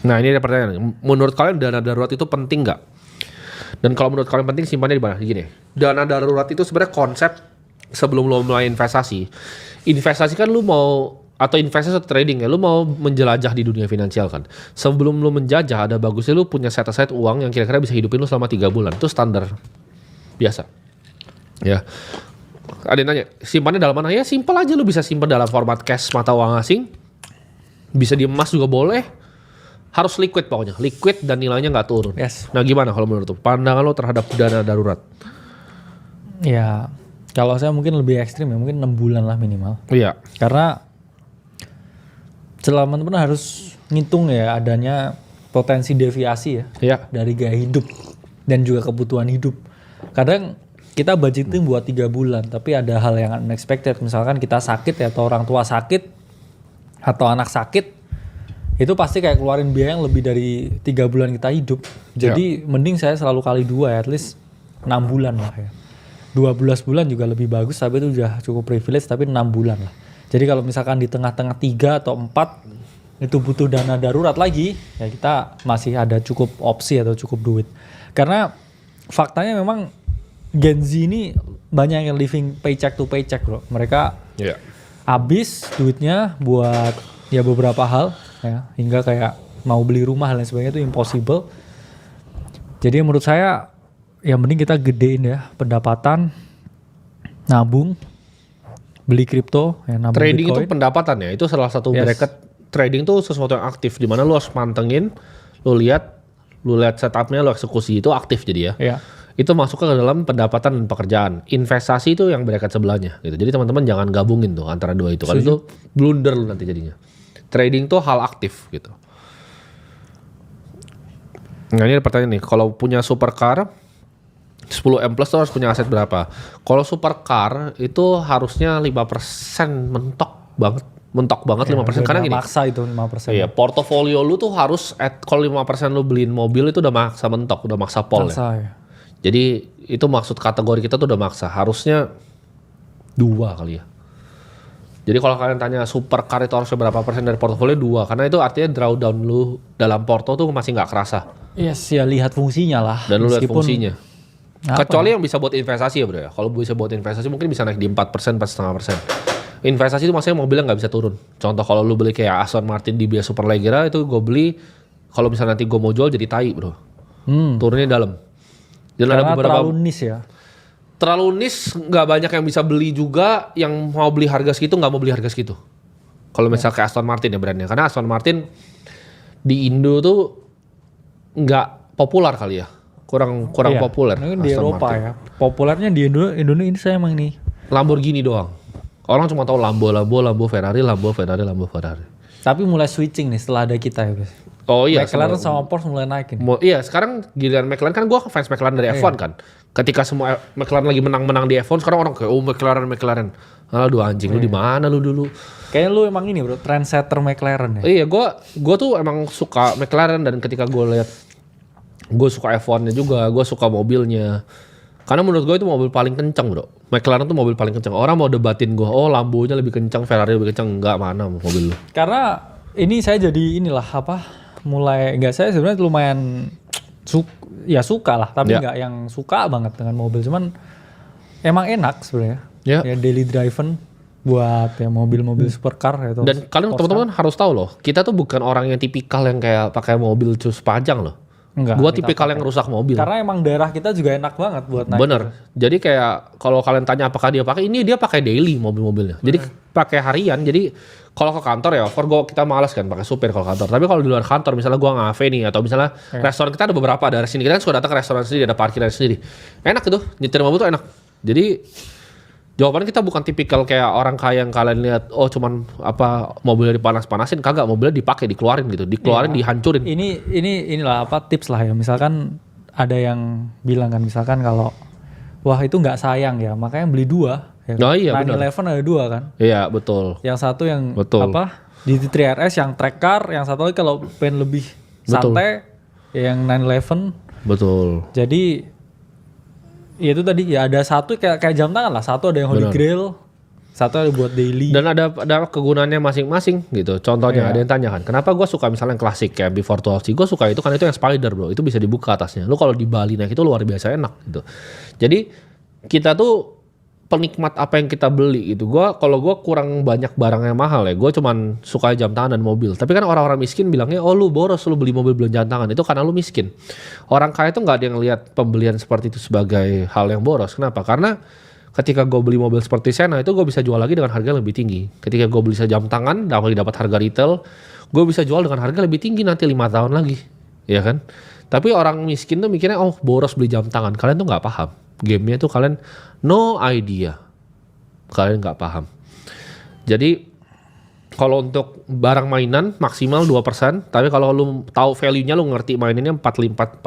Nah ini ada pertanyaan, menurut kalian dana darurat itu penting nggak? Dan kalau menurut kalian penting simpannya di mana? Gini, dana darurat itu sebenarnya konsep sebelum lo mulai investasi. Investasi kan lu mau, atau investasi atau trading ya, lu mau menjelajah di dunia finansial kan. Sebelum lu menjajah ada bagusnya lu punya set aside uang yang kira-kira bisa hidupin lu selama 3 bulan. Itu standar biasa. Ya. Ada yang nanya, simpannya dalam mana? Ya simpel aja, lu bisa simpan dalam format cash mata uang asing. Bisa di emas juga boleh. Harus liquid pokoknya. Liquid dan nilainya nggak turun. Yes. Nah gimana kalau menurut lu? Pandangan lu terhadap dana darurat? Ya, kalau saya mungkin lebih ekstrim ya, mungkin 6 bulan lah minimal. Iya. Karena selama teman harus ngitung ya adanya potensi deviasi ya Iya. dari gaya hidup dan juga kebutuhan hidup. Kadang kita budgeting buat 3 bulan, tapi ada hal yang unexpected. Misalkan kita sakit ya, atau orang tua sakit, atau anak sakit, itu pasti kayak keluarin biaya yang lebih dari 3 bulan kita hidup. Jadi mending saya selalu kali 2 ya, at least 6 bulan lah ya. 12 bulan juga lebih bagus, tapi itu udah cukup privilege, tapi 6 bulan lah. Jadi kalau misalkan di tengah-tengah 3 atau 4 itu butuh dana darurat lagi, ya kita masih ada cukup opsi atau cukup duit. Karena faktanya memang Gen Z ini banyak yang living paycheck to paycheck bro. Mereka habis duitnya buat ya beberapa hal ya, hingga kayak mau beli rumah dan sebagainya itu impossible. Jadi menurut saya ya mending kita gedein ya pendapatan, nabung, beli kripto, ya, nabung Trading Bitcoin. itu pendapatan ya, itu salah satu bracket. Trading tuh sesuatu yang aktif, di mana lu harus mantengin, lu lihat setupnya, lu eksekusi, itu aktif jadi ya. Ya. Itu masuk ke dalam pendapatan dan pekerjaan. Investasi itu yang bracket sebelahnya gitu. Jadi teman-teman jangan gabungin tuh antara dua itu. Kalau itu blunder lu nanti jadinya. Trading tuh hal aktif gitu. Nah ini ada pertanyaan nih, kalau punya supercar 10M plus tuh harus punya aset berapa? Kalau supercar itu harusnya 5% mentok banget. Mentok banget 5%. Karena gini. Maksa itu 5%. Iya, portofolio lu tuh harus kalau 5% lu beliin mobil itu udah maksa mentok, udah maksa pol ya. Jadi itu maksud kategori kita tuh udah maksa. Harusnya 2 kali ya. Jadi kalau kalian tanya supercar itu harusnya berapa persen dari portofolio, 2. Karena itu artinya drawdown lu dalam porto tuh masih nggak kerasa. Yes, ya lihat fungsinya lah. Dan lu lihat fungsinya. Apa? Kecuali yang bisa buat investasi ya bro ya. Kalau bisa buat investasi mungkin bisa naik di 4%, 4,5%. Investasi itu maksudnya mobilnya nggak bisa turun. Contoh kalau lu beli kayak Aston Martin di Bia Superleggera itu gue beli, kalau misalnya nanti gue mau jual jadi tai bro. Turunnya dalam. Dan karena ada beberapa, terlalu niche ya. Terlalu niche, nggak banyak yang bisa beli juga. Yang mau beli harga segitu nggak mau beli harga segitu. Kalau misalnya kayak Aston Martin ya brandnya. Karena Aston Martin di Indo tuh nggak populer kali ya. Kurang populer. Mungkin di Eropa Martin. Ya. Populernya di Indonesia emang nih. Lamborghini doang. Orang cuma tahu Lambo, Ferrari. Tapi mulai switching nih setelah ada kita ya guys. Oh iya. McLaren sama Porsche mulai naik nih. Iya sekarang giliran McLaren kan gue fans McLaren dari F1 kan. Ketika semua McLaren lagi menang di F1 sekarang orang kayak McLaren. Aduh anjing lu di mana lu dulu? Kayaknya lu emang ini bro, trendsetter McLaren ya. Iya gue tuh emang suka McLaren dan ketika gue lihat gue suka F1-nya juga, gue suka mobilnya. Karena menurut gue itu mobil paling kencang bro. McLaren tuh mobil paling kencang. Orang mau debatin gue, oh Lambo-nya lebih kencang, Ferrari lebih kencang. Enggak, mana mobil lu. Karena ini saya jadi inilah mulai enggak, saya sebenarnya lumayan suka lah, tapi enggak yang suka banget dengan mobil. Cuman emang enak sebenarnya. Ya daily driven buat ya mobil-mobil supercar gitu. Dan kalian teman-teman harus tahu loh, kita tuh bukan orang yang tipikal yang kayak pakai mobil cus panjang loh. Enggak, gua tipikal yang rusak mobil. Karena emang daerah kita juga enak banget buat naik. Bener. Jadi kayak kalau kalian tanya apakah dia pakai, ini dia pakai daily mobil-mobilnya. Jadi pakai harian. Jadi kalau ke kantor ya, kita malas kan pakai supir kalau kantor. Tapi kalau di luar kantor, misalnya gua ngafe nih atau misalnya restoran kita ada beberapa dari sini, kita kan suka datang ke restoran sendiri, ada parkiran sendiri. Enak gitu, nyetir mobil tuh enak. Jadi jawabannya kita bukan tipikal kayak orang kaya yang kalian lihat, oh cuman mobilnya dipanas-panasin, kagak, mobilnya dipakai, dikeluarin gitu, dihancurin. Inilah tips lah ya. Misalkan ada yang bilang kan, misalkan kalau wah itu nggak sayang ya, makanya beli 2. Ya, oh iya benar. 911 ada 2 kan? Iya betul. Yang satu yang GT3 RS yang track car, yang satu lagi kalau pengen lebih santai yang 911. Betul. Jadi ya itu tadi ya ada satu kayak jam tangan lah, satu ada yang Holy Grail, Satu ada buat daily. Dan ada kegunaannya masing-masing gitu. Contohnya ada yang tanya kan, kenapa gue suka misalnya yang klasik kayak Before 12C, gue suka itu karena itu yang spider bro, itu bisa dibuka atasnya. Lu kalau di Bali naik itu luar biasa enak gitu. Jadi kita tuh penikmat apa yang kita beli gitu. Kalau gue kurang banyak barang yang mahal ya, gue cuman suka jam tangan dan mobil. Tapi kan orang-orang miskin bilangnya, oh lu boros, lu beli mobil belum jam tangan. Itu karena lu miskin. Orang kaya tuh nggak ada yang lihat pembelian seperti itu sebagai hal yang boros. Kenapa? Karena ketika gue beli mobil seperti Sena itu gue bisa jual lagi dengan harga lebih tinggi. Ketika gue beli jam tangan, dapat harga retail, gue bisa jual dengan harga lebih tinggi nanti 5 tahun lagi, ya kan? Tapi orang miskin tuh mikirnya, oh boros beli jam tangan. Kalian tuh nggak paham. Gamenya tuh kalian no idea. Kalian nggak paham. Jadi kalau untuk barang mainan maksimal 2%, tapi kalau lu tahu value-nya, lu ngerti mainannya 4,5%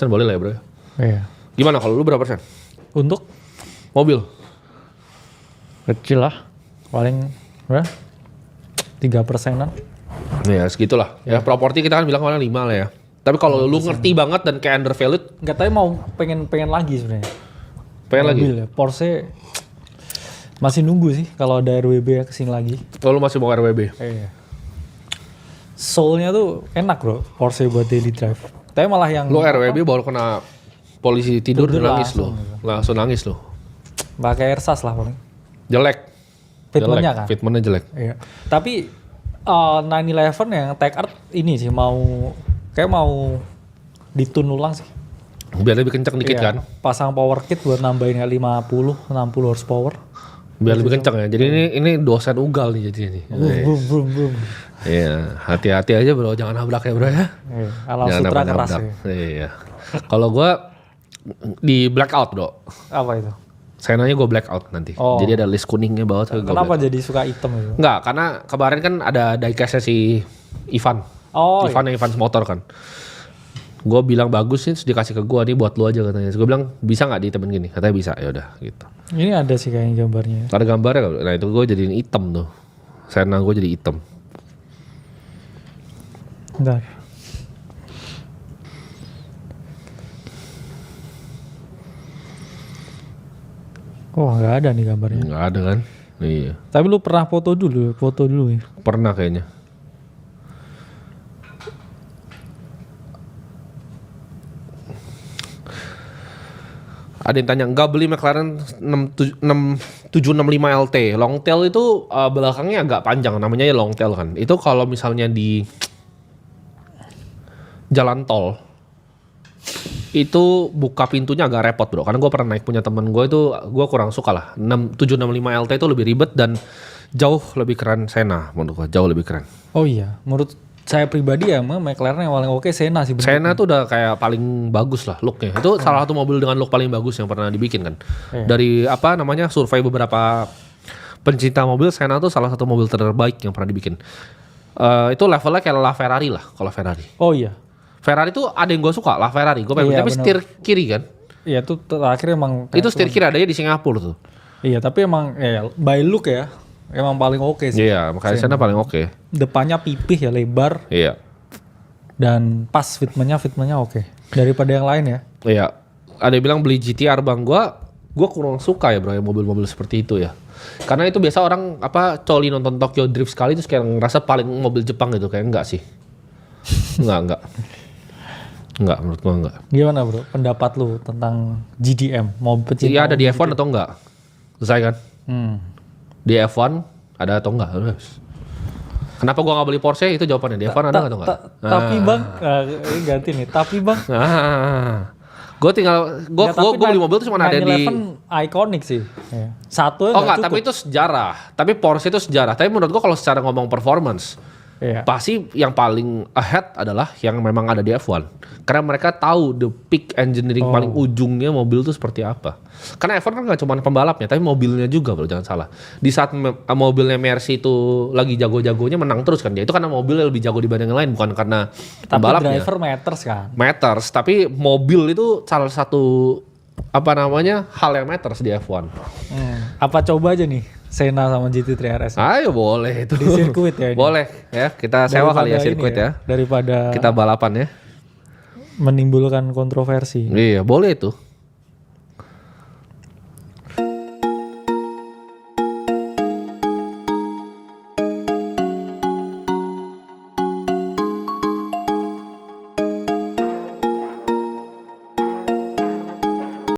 boleh lah ya bro. Iya. Gimana kalau lu berapa persen? Untuk Mobil? kecil lah, paling berapa? 3%-an. Ya segitulah. Ya properti kita kan bilang paling 5 lah ya. Tapi kalau lu ngerti banget dan kayak undervalued, Enggak, tapi mau pengen lagi sebenarnya. pengen lagi. Mobil ya. Porsche masih nunggu sih kalau ada RWB ya kesini lagi. Kalau lu masih mau RWB? Iya. Soul-nya tuh enak bro, Porsche buat daily drive. Tapi malah yang Lu RWB baru kena polisi tidur nangis lu. Langsung nangis lu. pakai ersas lah paling. Jelek. Fitment-nya kan. Fitment-nya jelek. Iya. Tapi 911 yang Tech Art ini sih mau ditun ulang sih. Biar lebih kenceng dikit Iya, kan. pasang power kit buat nambahin 50, 60 horsepower. Biar lebih kenceng ya. Jadi ini dosen ugal nih jadinya nih. Brum, brum, brum. Iya, hati-hati aja bro, jangan nabrak ya bro ya. Iya, alam Jangan sutra keras nabrak-nabrak. ya. Iya. Kalau gua di blackout bro. Apa itu? Senanya gue blackout nanti. Oh. Jadi ada list kuningnya bawah. Kenapa jadi suka hitam itu? Enggak, karena kemarin kan ada diecast-nya si Ivan. Oh, Ivan yang Ivan motor kan. Gue bilang bagus sih, terus dikasih ke gue nih buat lu aja katanya. Gue bilang bisa nggak ditemen gini? Katanya bisa, ya udah gitu. Ini ada sih kayaknya gambarnya. Ada gambarnya nggak? Nah itu gue jadiin hitam tuh. Sena gue jadi hitam. Bentar. Oh nggak ada nih gambarnya. Nggak ada kan? Iya. Tapi lu pernah foto dulu ya? Pernah kayaknya. Ada yang tanya, nggak beli McLaren 765 LT. Long tail itu belakangnya agak panjang, namanya ya long tail kan. Itu kalau misalnya di jalan tol, itu buka pintunya agak repot bro. Karena gue pernah naik punya temen gue itu, gue kurang suka lah. 765 LT itu lebih ribet dan jauh lebih keren Sena menurut gue, jauh lebih keren. Oh iya, menurut saya pribadi ya McLaren yang paling oke Sena sih. Sena tuh udah kayak paling bagus lah looknya. Itu salah satu mobil dengan look paling bagus yang pernah dibikin kan. Dari apa namanya survei beberapa pencinta mobil, Sena tuh salah satu mobil terbaik yang pernah dibikin. Itu levelnya kayak LaFerrari lah kalau Ferrari. Oh iya. Ferrari tuh ada yang gue suka lah Ferrari. Gue pengen, Iya, tapi bener. setir kiri kan. Iya tuh terakhir emang. Itu setir kiri adanya di Singapura tuh. Iya tapi emang ya by look ya emang paling oke sih. Iya, makanya Sena paling oke. Depannya pipih ya lebar Iya. dan pas fitmentnya oke daripada yang lain ya. Iya. Ada yang bilang beli GTR bang, gue kurang suka ya bro ya mobil-mobil seperti itu ya. Karena itu biasa orang coli nonton Tokyo Drift sekali terus kayak ngerasa paling mobil Jepang gitu, kayak enggak sih. Enggak. Enggak, menurut gua enggak. Gimana bro pendapat lu tentang GDM? Mau pecinta? Iya ada di F1 atau enggak? Selesai kan? Di F1 ada atau enggak? Kenapa gua nggak beli Porsche? Itu jawabannya. Di F1 ada atau enggak? Tapi bang, ini ganti nih. Tapi bang, Gue tinggal, gue beli mobil tuh cuma ada di. 911 ikonik sih. Ya. Satu Oh enggak, cukup. tapi itu sejarah. Tapi Porsche itu sejarah. Tapi menurut gua kalau secara ngomong performance, Iya. pasti yang paling ahead adalah yang memang ada di F1. Karena mereka tahu the peak engineering paling ujungnya mobil itu seperti apa. Karena F1 kan gak cuma pembalapnya, tapi mobilnya juga bro, jangan salah. Di saat mobilnya Mercy itu lagi jago-jagonya menang terus kan dia. Itu karena mobilnya lebih jago dibanding yang lain, bukan karena Tapi pembalapnya. driver matters kan. Matters, tapi mobil itu salah satu hal yang matters di F1. Apa coba aja nih Sena sama GT3 RS? Ayo boleh itu. Di sirkuit ya ini? Boleh ya, kita sewa kali ya Daripada sirkuit ini ya. Daripada Kita balapan ya. menimbulkan kontroversi. Iya, boleh itu.